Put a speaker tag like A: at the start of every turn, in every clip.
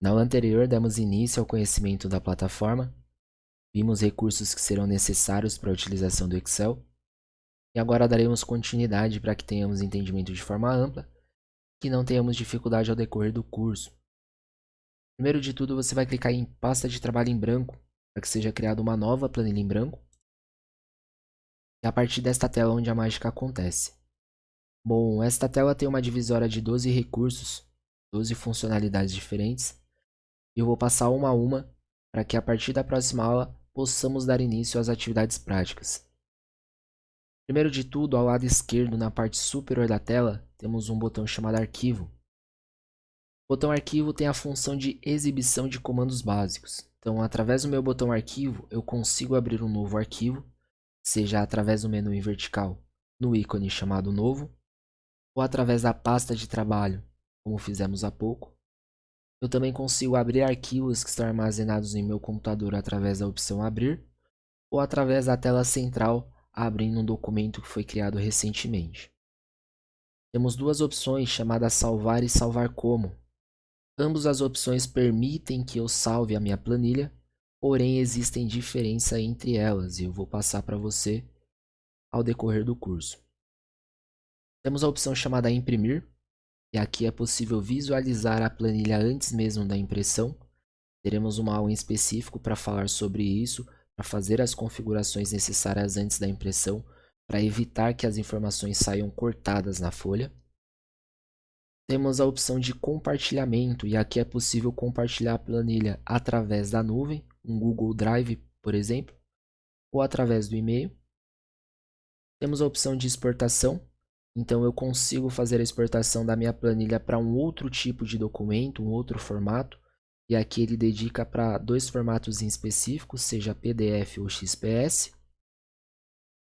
A: Na aula anterior, demos início ao conhecimento da plataforma, vimos recursos que serão necessários para a utilização do Excel, e agora daremos continuidade para que tenhamos entendimento de forma ampla, que não tenhamos dificuldade ao decorrer do curso. Primeiro de tudo, você vai clicar em pasta de trabalho em branco, para que seja criada uma nova planilha em branco, e a partir desta tela onde a mágica acontece. Bom, esta tela tem uma divisória de 12 recursos, 12 funcionalidades diferentes, e eu vou passar uma a uma para que a partir da próxima aula possamos dar início às atividades práticas. Primeiro de tudo, ao lado esquerdo, na parte superior da tela, temos um botão chamado Arquivo. O botão Arquivo tem a função de exibição de comandos básicos. Então, através do meu botão Arquivo, eu consigo abrir um novo arquivo, seja através do menu em vertical, no ícone chamado Novo, ou através da pasta de trabalho, como fizemos há pouco. Eu também consigo abrir arquivos que estão armazenados em meu computador através da opção Abrir, ou através da tela central, abrindo um documento que foi criado recentemente. Temos duas opções chamadas Salvar e Salvar Como. Ambas as opções permitem que eu salve a minha planilha, porém existem diferenças entre elas e eu vou passar para você ao decorrer do curso. Temos a opção chamada Imprimir, e aqui é possível visualizar a planilha antes mesmo da impressão. Teremos uma aula em específico para falar sobre isso, para fazer as configurações necessárias antes da impressão, para evitar que as informações saiam cortadas na folha. Temos a opção de compartilhamento, e aqui é possível compartilhar a planilha através da nuvem, um Google Drive, por exemplo, ou através do e-mail. Temos a opção de exportação, então eu consigo fazer a exportação da minha planilha para um outro tipo de documento, um outro formato, e aqui ele dedica para dois formatos em específico, seja PDF ou XPS.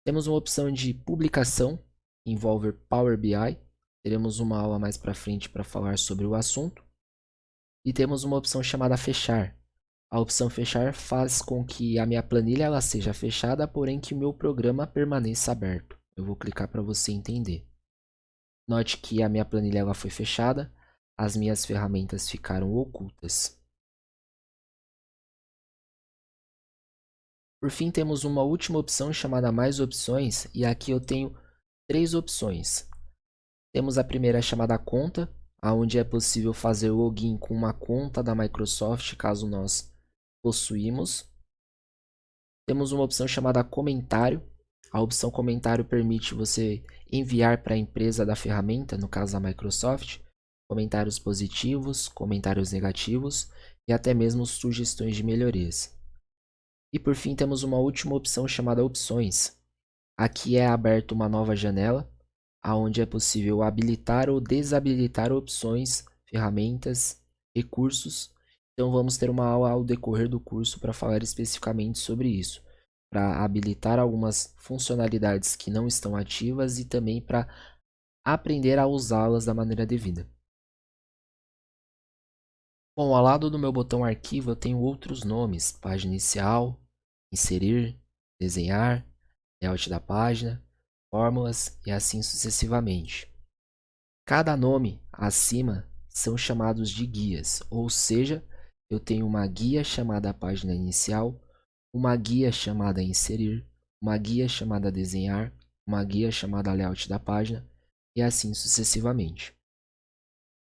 A: Temos uma opção de publicação, que envolve Power BI, teremos uma aula mais para frente para falar sobre o assunto. E temos uma opção chamada Fechar. A opção Fechar faz com que a minha planilha ela seja fechada, porém que o meu programa permaneça aberto. Eu vou clicar para você entender. Note que a minha planilha ela foi fechada, as minhas ferramentas ficaram ocultas. Por fim, temos uma última opção chamada Mais Opções, e aqui eu tenho 3 opções. Temos a primeira chamada Conta, onde é possível fazer login com uma conta da Microsoft, caso nós possuímos. Temos uma opção chamada Comentário. A opção Comentário permite você enviar para a empresa da ferramenta, no caso da Microsoft, comentários positivos, comentários negativos e até mesmo sugestões de melhorias. E por fim temos uma última opção chamada Opções. Aqui é aberta uma nova janela, onde é possível habilitar ou desabilitar opções, ferramentas, recursos. Então vamos ter uma aula ao decorrer do curso para falar especificamente sobre isso, para habilitar algumas funcionalidades que não estão ativas e também para aprender a usá-las da maneira devida. Bom, ao lado do meu botão arquivo eu tenho outros nomes: página inicial, inserir, desenhar, layout da página, fórmulas e assim sucessivamente. Cada nome acima são chamados de guias, ou seja, eu tenho uma guia chamada página inicial, uma guia chamada inserir, uma guia chamada desenhar, uma guia chamada layout da página e assim sucessivamente.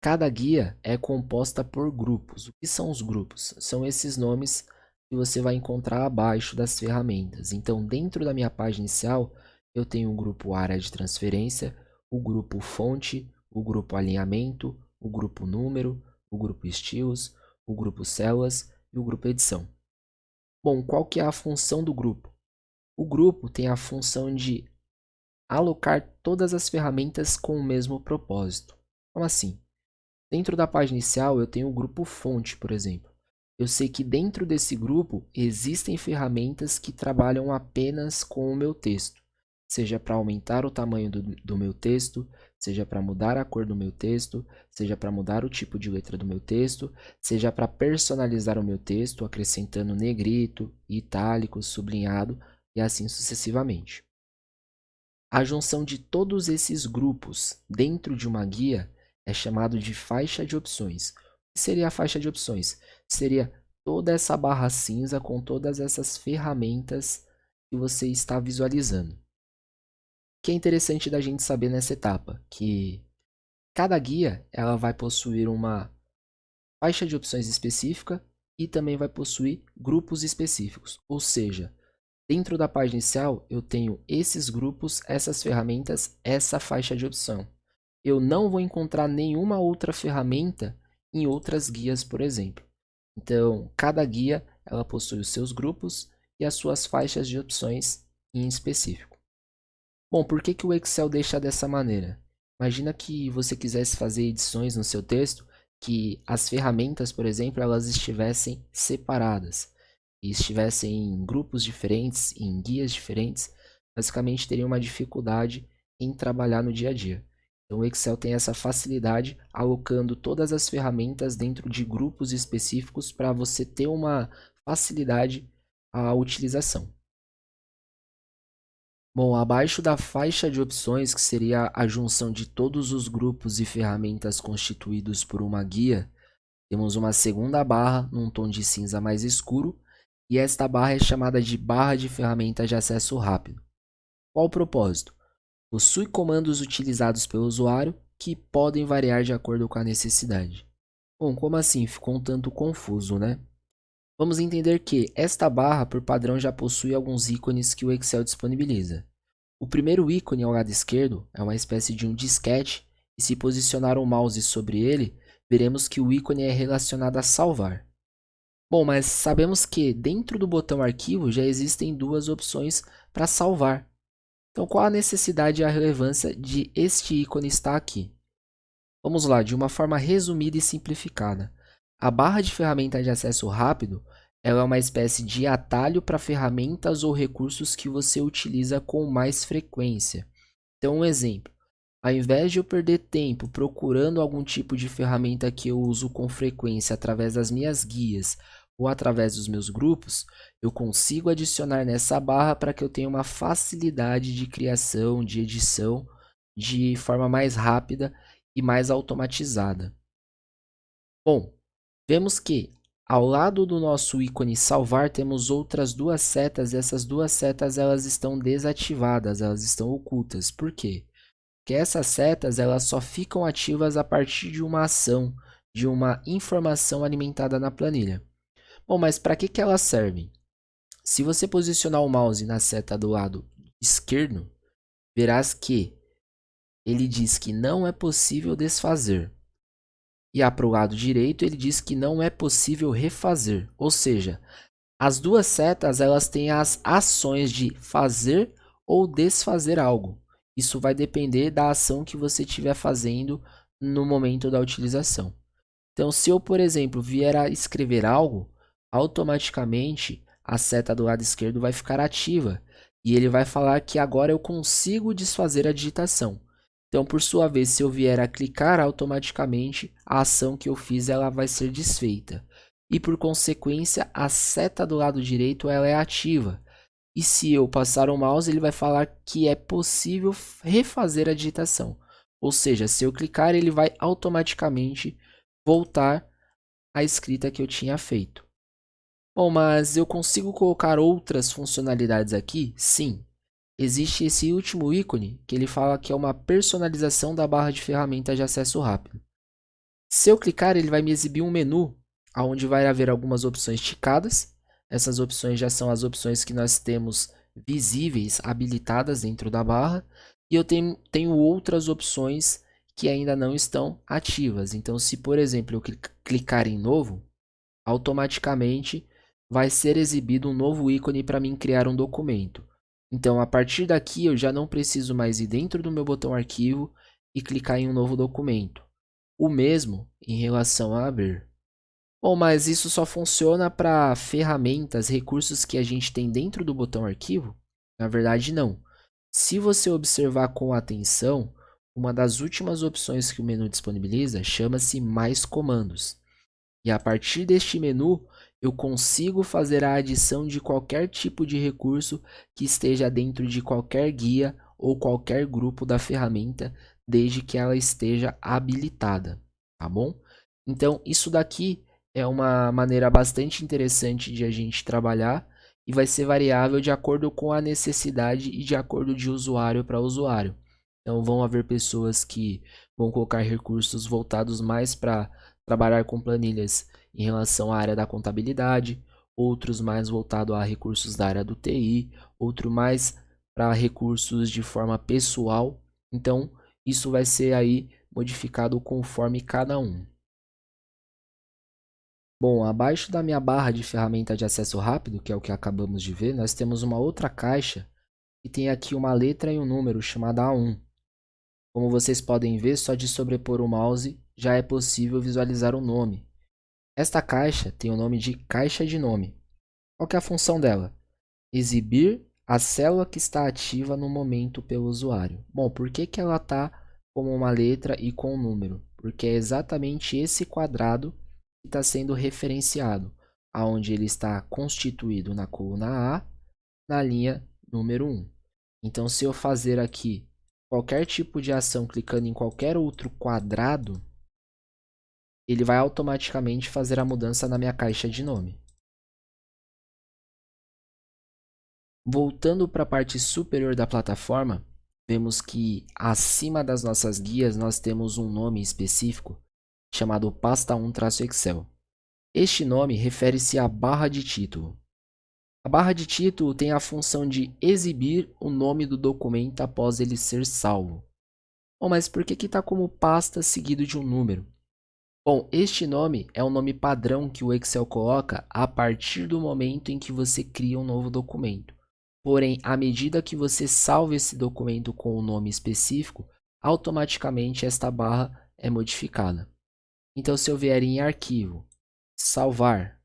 A: Cada guia é composta por grupos. O que são os grupos? São esses nomes que você vai encontrar abaixo das ferramentas. Então, dentro da minha página inicial, eu tenho o grupo área de transferência, o grupo fonte, o grupo alinhamento, o grupo número, o grupo estilos, o grupo células e o grupo edição. Bom, qual que é a função do grupo? O grupo tem a função de alocar todas as ferramentas com o mesmo propósito. Como assim? Dentro da página inicial eu tenho o grupo fonte, por exemplo. Eu sei que dentro desse grupo existem ferramentas que trabalham apenas com o meu texto. Seja para aumentar o tamanho do meu texto, seja para mudar a cor do meu texto, seja para mudar o tipo de letra do meu texto, seja para personalizar o meu texto, acrescentando negrito, itálico, sublinhado e assim sucessivamente. A junção de todos esses grupos dentro de uma guia é chamado de faixa de opções, que seria a faixa de opções? Seria toda essa barra cinza com todas essas ferramentas que você está visualizando. O que é interessante da gente saber nessa etapa, que cada guia ela vai possuir uma faixa de opções específica e também vai possuir grupos específicos. Ou seja, dentro da página inicial eu tenho esses grupos, essas ferramentas, essa faixa de opção. Eu não vou encontrar nenhuma outra ferramenta em outras guias, por exemplo. Então, cada guia ela possui os seus grupos e as suas faixas de opções em específico. Bom, por que o Excel deixa dessa maneira? Imagina que você quisesse fazer edições no seu texto, que as ferramentas, por exemplo, elas estivessem separadas e estivessem em grupos diferentes, em guias diferentes, basicamente teria uma dificuldade em trabalhar no dia a dia. Então o Excel tem essa facilidade alocando todas as ferramentas dentro de grupos específicos para você ter uma facilidade à utilização. Bom, abaixo da faixa de opções, que seria a junção de todos os grupos e ferramentas constituídos por uma guia, temos uma segunda barra num tom de cinza mais escuro, e esta barra é chamada de barra de ferramentas de acesso rápido. Qual o propósito? Possui comandos utilizados pelo usuário que podem variar de acordo com a necessidade. Bom, como assim? Ficou um tanto confuso, né? Vamos entender que esta barra, por padrão, já possui alguns ícones que o Excel disponibiliza. O primeiro ícone ao lado esquerdo é uma espécie de um disquete, e se posicionar o mouse sobre ele, veremos que o ícone é relacionado a salvar. Bom, mas sabemos que dentro do botão arquivo já existem duas opções para salvar. Então, qual a necessidade e a relevância de este ícone estar aqui? Vamos lá, de uma forma resumida e simplificada. A barra de ferramentas de acesso rápido ela é uma espécie de atalho para ferramentas ou recursos que você utiliza com mais frequência. Então, um exemplo. Ao invés de eu perder tempo procurando algum tipo de ferramenta que eu uso com frequência através das minhas guias ou através dos meus grupos, eu consigo adicionar nessa barra para que eu tenha uma facilidade de criação, de edição, de forma mais rápida e mais automatizada. Bom, vemos que ao lado do nosso ícone salvar temos outras duas setas, e essas duas setas elas estão desativadas, elas estão ocultas. Por quê? Porque essas setas elas só ficam ativas a partir de uma ação, de uma informação alimentada na planilha. Bom, mas para que elas servem? Se você posicionar o mouse na seta do lado esquerdo, verás que ele diz que não é possível desfazer. E para o lado direito ele diz que não é possível refazer. Ou seja, as duas setas elas têm as ações de fazer ou desfazer algo. Isso vai depender da ação que você estiver fazendo no momento da utilização. Então, se eu, por exemplo, vier a escrever algo, automaticamente a seta do lado esquerdo vai ficar ativa e ele vai falar que agora eu consigo desfazer a digitação. Então, por sua vez, se eu vier a clicar, automaticamente a ação que eu fiz ela vai ser desfeita. E por consequência, a seta do lado direito ela é ativa. E se eu passar o mouse, ele vai falar que é possível refazer a digitação. Ou seja, se eu clicar, ele vai automaticamente voltar à escrita que eu tinha feito. Bom, mas eu consigo colocar outras funcionalidades aqui? Sim. Existe esse último ícone que ele fala que é uma personalização da barra de ferramentas de acesso rápido. Se eu clicar, ele vai me exibir um menu onde vai haver algumas opções ticadas. Essas opções já são as opções que nós temos visíveis, habilitadas dentro da barra. E eu tenho outras opções que ainda não estão ativas. Então, se por exemplo eu clicar em novo, automaticamente vai ser exibido um novo ícone para mim criar um documento. Então, a partir daqui, eu já não preciso mais ir dentro do meu botão arquivo e clicar em um novo documento. O mesmo em relação a abrir. Bom, mas isso só funciona para ferramentas, recursos que a gente tem dentro do botão arquivo? Na verdade, não. Se você observar com atenção, uma das últimas opções que o menu disponibiliza chama-se Mais Comandos. E a partir deste menu, eu consigo fazer a adição de qualquer tipo de recurso que esteja dentro de qualquer guia ou qualquer grupo da ferramenta, desde que ela esteja habilitada, tá bom? Então, isso daqui é uma maneira bastante interessante de a gente trabalhar e vai ser variável de acordo com a necessidade e de acordo de usuário para usuário. Então, vão haver pessoas que vão colocar recursos voltados mais para trabalhar com planilhas em relação à área da contabilidade, outros mais voltados a recursos da área do TI, outro mais para recursos de forma pessoal. Então, isso vai ser aí modificado conforme cada um. Bom, abaixo da minha barra de ferramenta de acesso rápido, que é o que acabamos de ver, nós temos uma outra caixa que tem aqui uma letra e um número chamada A1. Como vocês podem ver, só de sobrepor o mouse já é possível visualizar o nome. Esta caixa tem o nome de caixa de nome. Qual que é a função dela? Exibir a célula que está ativa no momento pelo usuário. Bom, por que que ela está como uma letra e com um número? Porque é exatamente esse quadrado que está sendo referenciado, aonde ele está constituído na coluna A, na linha número 1. Então, se eu fazer aqui qualquer tipo de ação clicando em qualquer outro quadrado, ele vai automaticamente fazer a mudança na minha caixa de nome. Voltando para a parte superior da plataforma, vemos que acima das nossas guias nós temos um nome específico chamado pasta 1-Excel. Este nome refere-se à barra de título. A barra de título tem a função de exibir o nome do documento após ele ser salvo. Bom, mas por que está como pasta seguido de um número? Bom, este nome é o nome padrão que o Excel coloca a partir do momento em que você cria um novo documento. Porém, à medida que você salva esse documento com um nome específico, automaticamente esta barra é modificada. Então, se eu vier em arquivo, salvar,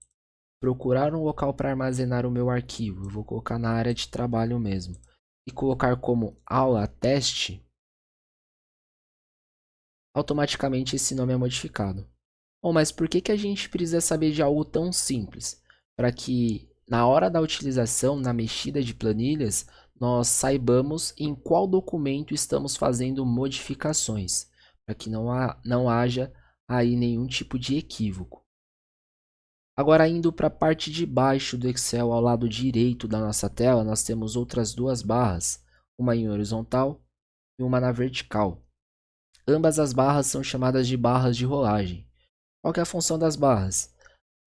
A: procurar um local para armazenar o meu arquivo, eu vou colocar na área de trabalho mesmo, e colocar como aula teste, automaticamente esse nome é modificado. Bom, mas por que que a gente precisa saber de algo tão simples? Para que na hora da utilização, na mexida de planilhas, nós saibamos em qual documento estamos fazendo modificações, para que não haja aí nenhum tipo de equívoco. Agora, indo para a parte de baixo do Excel, ao lado direito da nossa tela, nós temos outras duas barras, uma em horizontal e uma na vertical. Ambas as barras são chamadas de barras de rolagem. Qual que é a função das barras?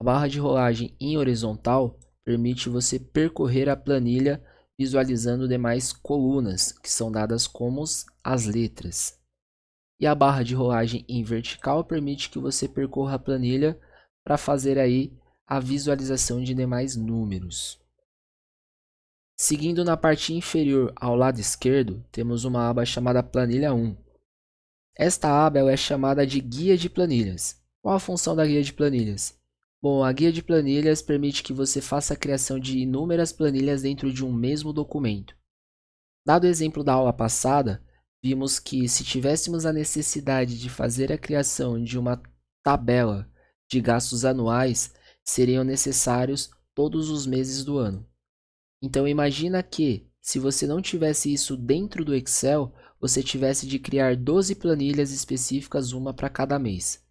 A: A barra de rolagem em horizontal permite você percorrer a planilha visualizando demais colunas, que são dadas como as letras. E a barra de rolagem em vertical permite que você percorra a planilha para fazer aí a visualização de demais números. Seguindo na parte inferior ao lado esquerdo, temos uma aba chamada Planilha 1. Esta aba é chamada de Guia de Planilhas. Qual a função da Guia de Planilhas? Bom, a Guia de Planilhas permite que você faça a criação de inúmeras planilhas dentro de um mesmo documento. Dado o exemplo da aula passada, vimos que se tivéssemos a necessidade de fazer a criação de uma tabela de gastos anuais, seriam necessários todos os meses do ano. Então imagina que, se você não tivesse isso dentro do Excel, você tivesse de criar 12 planilhas específicas, uma para cada mês.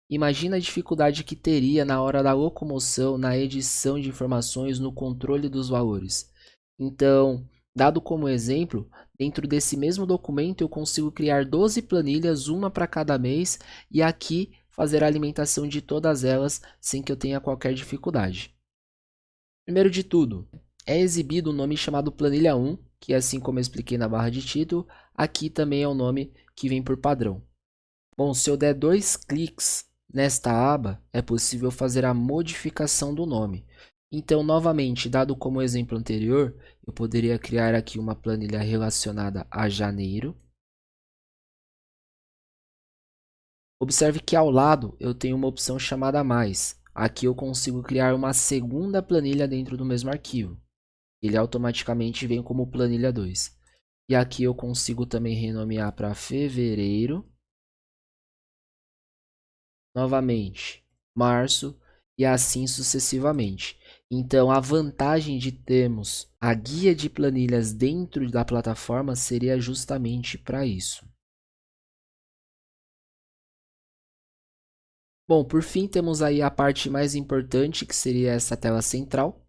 A: Imagina a dificuldade que teria na hora da locomoção, na edição de informações, no controle dos valores. Então, dado como exemplo, dentro desse mesmo documento eu consigo criar 12 planilhas, uma para cada mês, e aqui fazer a alimentação de todas elas sem que eu tenha qualquer dificuldade. Primeiro de tudo, é exibido um nome chamado planilha 1, que assim como eu expliquei na barra de título, aqui também é o nome que vem por padrão. Bom, se eu der 2 cliques nesta aba, é possível fazer a modificação do nome. Então, novamente, dado como exemplo anterior, eu poderia criar aqui uma planilha relacionada a janeiro. Observe que ao lado eu tenho uma opção chamada mais. Aqui eu consigo criar uma segunda planilha dentro do mesmo arquivo. Ele automaticamente vem como planilha 2. E aqui eu consigo também renomear para fevereiro. Novamente, março e assim sucessivamente. Então, a vantagem de termos a guia de planilhas dentro da plataforma seria justamente para isso. Bom, por fim, temos aí a parte mais importante, que seria essa tela central,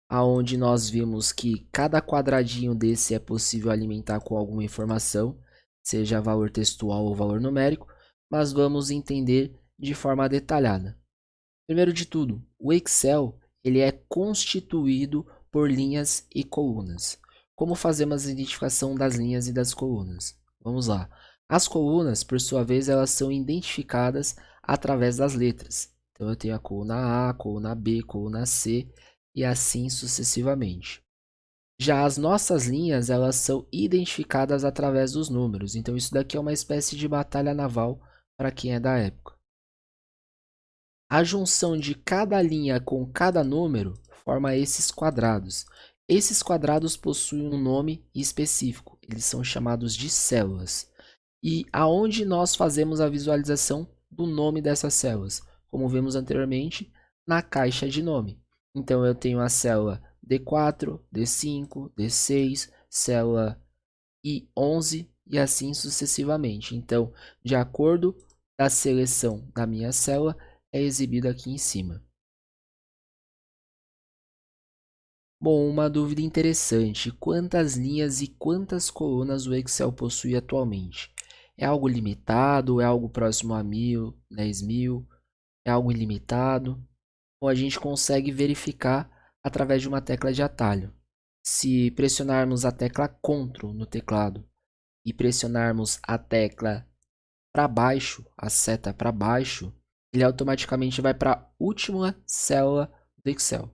A: aonde nós vimos que cada quadradinho desse é possível alimentar com alguma informação, seja valor textual ou valor numérico, mas vamos entender de forma detalhada. Primeiro de tudo, o Excel ele é constituído por linhas e colunas. Como fazemos a identificação das linhas e das colunas? Vamos lá. As colunas, por sua vez, elas são identificadas através das letras. Então, eu tenho a coluna A, coluna B, coluna C e assim sucessivamente. Já as nossas linhas, elas são identificadas através dos números. Então, isso daqui é uma espécie de batalha naval para quem é da época. A junção de cada linha com cada número forma esses quadrados. Esses quadrados possuem um nome específico. Eles são chamados de células. E aonde nós fazemos a visualização do nome dessas células? Como vimos anteriormente, na caixa de nome. Então, eu tenho a célula D4, D5, D6, célula I11 e assim sucessivamente. Então, de acordo com a seleção da minha célula, é exibido aqui em cima. Bom, uma dúvida interessante. Quantas linhas e quantas colunas o Excel possui atualmente? É algo limitado? É algo próximo a 1000, 10.000? É algo ilimitado? Ou a gente consegue verificar através de uma tecla de atalho. Se pressionarmos a tecla Ctrl no teclado e pressionarmos a tecla para baixo, a seta para baixo, ele automaticamente vai para a última célula do Excel.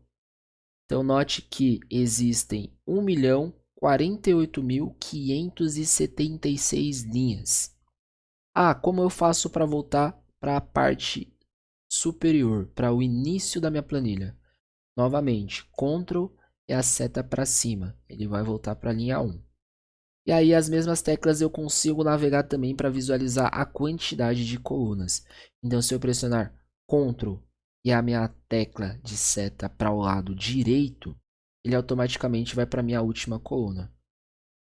A: Então, note que existem 1.048.576 linhas. Ah, como eu faço para voltar para a parte superior, para o início da minha planilha? Novamente, Ctrl e a seta para cima. Ele vai voltar para a linha 1. E aí, as mesmas teclas eu consigo navegar também para visualizar a quantidade de colunas. Então, se eu pressionar Ctrl e a minha tecla de seta para o lado direito, ele automaticamente vai para a minha última coluna.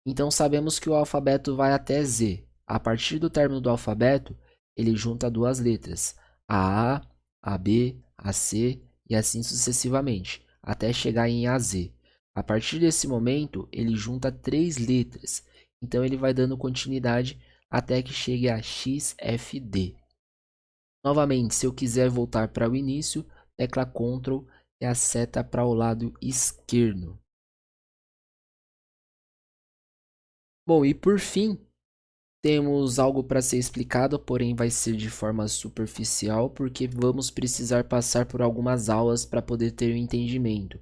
A: Então, sabemos que o alfabeto vai até Z. A partir do término do alfabeto, ele junta duas letras, a A, a B, a C e assim sucessivamente, até chegar em AZ. A partir desse momento, ele junta três letras. Então, ele vai dando continuidade até que chegue a XFD. Novamente, se eu quiser voltar para o início, tecla Ctrl e a seta para o lado esquerdo. Bom, e por fim, temos algo para ser explicado, porém vai ser de forma superficial, porque vamos precisar passar por algumas aulas para poder ter um entendimento.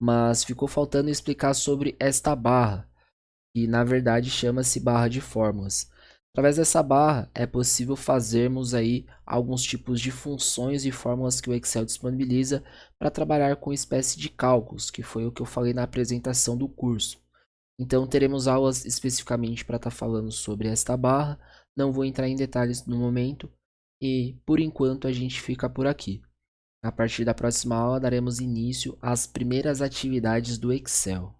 A: Mas ficou faltando explicar sobre esta barra, que na verdade chama-se barra de fórmulas. Através dessa barra é possível fazermos aí alguns tipos de funções e fórmulas que o Excel disponibiliza para trabalhar com espécie de cálculos, que foi o que eu falei na apresentação do curso. Então teremos aulas especificamente para estar falando sobre esta barra. Não vou entrar em detalhes no momento e por enquanto a gente fica por aqui. A partir da próxima aula daremos início às primeiras atividades do Excel.